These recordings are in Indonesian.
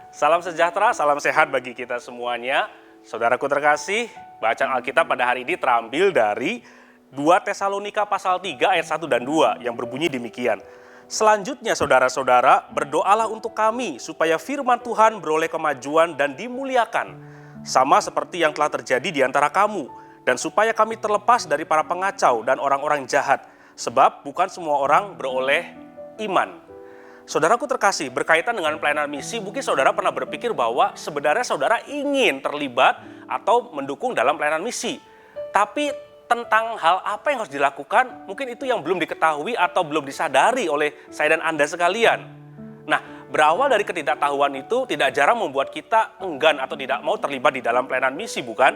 Salam sejahtera, salam sehat bagi kita semuanya. Saudaraku terkasih, bacaan Alkitab pada hari ini terambil dari 2 Tesalonika pasal 3 ayat 1 dan 2 yang berbunyi demikian. Selanjutnya saudara-saudara, berdoalah untuk kami supaya firman Tuhan beroleh kemajuan dan dimuliakan, sama seperti yang telah terjadi di antara kamu, dan supaya kami terlepas dari para pengacau dan orang-orang jahat, sebab bukan semua orang beroleh iman. Saudaraku terkasih, berkaitan dengan pelayanan misi, mungkin saudara pernah berpikir bahwa sebenarnya saudara ingin terlibat atau mendukung dalam pelayanan misi. Tapi tentang hal apa yang harus dilakukan, mungkin itu yang belum diketahui atau belum disadari oleh saya dan Anda sekalian. Nah, berawal dari ketidaktahuan itu tidak jarang membuat kita enggan atau tidak mau terlibat di dalam pelayanan misi, bukan?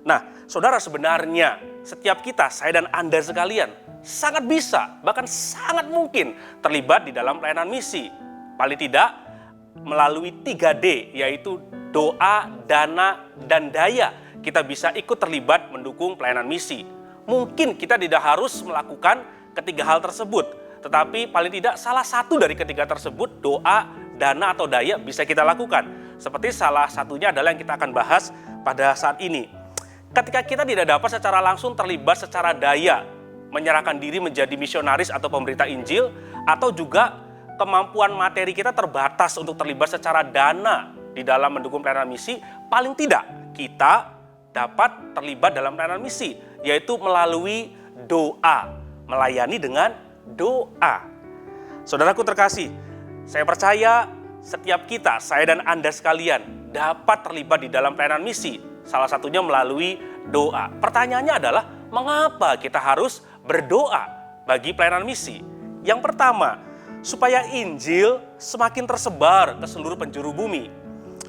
Nah, saudara, sebenarnya setiap kita, saya dan Anda sekalian, sangat bisa, bahkan sangat mungkin terlibat di dalam pelayanan misi. Paling tidak melalui 3D, yaitu doa, dana, dan daya. Kita bisa ikut terlibat mendukung pelayanan misi. Mungkin kita tidak harus melakukan ketiga hal tersebut, tetapi paling tidak salah satu dari ketiga tersebut, doa, dana, atau daya bisa kita lakukan. Seperti salah satunya adalah yang kita akan bahas pada saat ini. Ketika kita tidak dapat secara langsung terlibat secara daya, menyerahkan diri menjadi misionaris atau pemberita Injil, atau juga kemampuan materi kita terbatas untuk terlibat secara dana di dalam mendukung pelayanan misi, paling tidak kita dapat terlibat dalam pelayanan misi, yaitu melalui doa, melayani dengan doa. Saudaraku terkasih, saya percaya setiap kita, saya dan Anda sekalian, dapat terlibat di dalam pelayanan misi, salah satunya melalui doa. Pertanyaannya adalah, mengapa kita harus berdoa bagi pelayanan misi? Yang pertama, supaya Injil semakin tersebar ke seluruh penjuru bumi.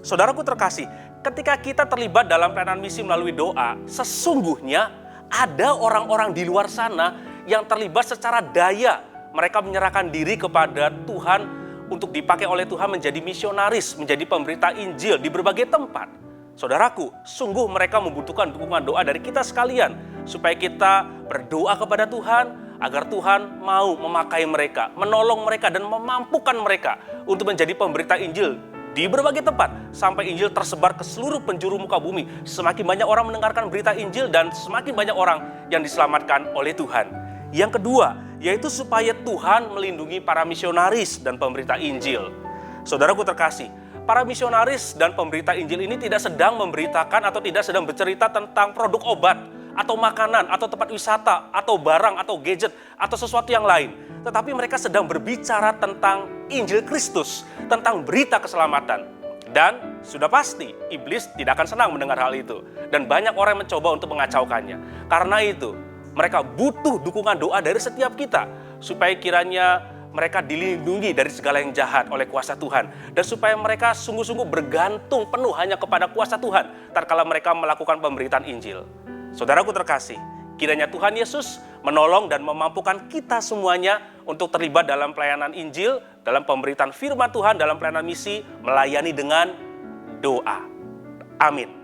Saudaraku terkasih, ketika kita terlibat dalam pelayanan misi melalui doa, sesungguhnya ada orang-orang di luar sana yang terlibat secara daya. Mereka menyerahkan diri kepada Tuhan untuk dipakai oleh Tuhan menjadi misionaris, menjadi pemberita Injil di berbagai tempat. Saudaraku, sungguh mereka membutuhkan dukungan doa dari kita sekalian, supaya kita berdoa kepada Tuhan, agar Tuhan mau memakai mereka, menolong mereka, dan memampukan mereka untuk menjadi pemberita Injil di berbagai tempat, sampai Injil tersebar ke seluruh penjuru muka bumi. Semakin banyak orang mendengarkan berita Injil, dan semakin banyak orang yang diselamatkan oleh Tuhan. Yang kedua, yaitu supaya Tuhan melindungi para misionaris dan pemberita Injil. Saudaraku terkasih, para misionaris dan pemberita Injil ini tidak sedang memberitakan atau tidak sedang bercerita tentang produk obat, atau makanan, atau tempat wisata, atau barang, atau gadget, atau sesuatu yang lain. Tetapi mereka sedang berbicara tentang Injil Kristus, tentang berita keselamatan. Dan sudah pasti, iblis tidak akan senang mendengar hal itu. Dan banyak orang yang mencoba untuk mengacaukannya. Karena itu, mereka butuh dukungan doa dari setiap kita, supaya kiranya mereka dilindungi dari segala yang jahat oleh kuasa Tuhan. Dan supaya mereka sungguh-sungguh bergantung penuh hanya kepada kuasa Tuhan, tatkala mereka melakukan pemberitaan Injil. Saudaraku terkasih, kiranya Tuhan Yesus menolong dan memampukan kita semuanya untuk terlibat dalam pelayanan Injil, dalam pemberitaan firman Tuhan, dalam pelayanan misi, melayani dengan doa. Amin.